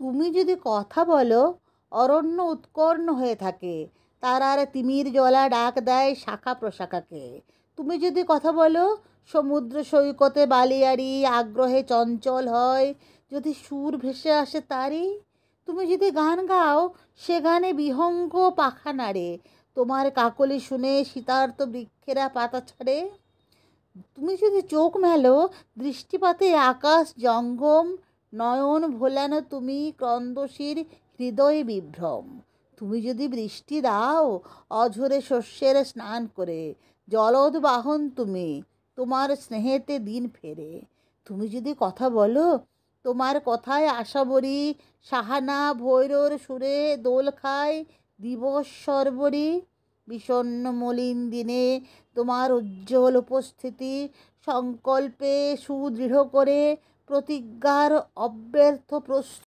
তুমি যদি কথা বলো, অরণ্য উৎকর্ণ হয়ে থাকে, তারার তিমির জলা ডাক দেয় শাখা প্রশাখাকে। তুমি যদি কথা বলো, সমুদ্র সৈকতে বালিয়াড়ি আগ্রহে চঞ্চল হয়, যদি সুর ভেসে আসে তারই। তুমি যদি গান গাও, সে গানে বিহঙ্গ পাখা নাড়ে, তোমার কাকলি শুনে শীতার্ত বৃক্ষেরা পাতা ছাড়ে। তুমি যদি চোখ মেলো, দৃষ্টিপাতে আকাশ জঙ্গম, নয়ন ভোলানো তুমি ক্রন্দশীর হৃদয় বিভ্রম। তুমি যদি বৃষ্টি দাও, অঝরে শস্যের স্নান করে, জলদ বাহন তুমি, তোমার স্নেহেতে দিন ফেরে। তুমি যদি কথা বলো, তোমার কথায় আশাবরী সাহানা ভৈরর সুরে দোল খায় দিবস সর্বরী। বিষণ্ণ মলিন দিনে তোমার উজ্জ্বল উপস্থিতি সংকল্পে সুদৃঢ় করে প্রতিজ্ঞার অব্যর্থ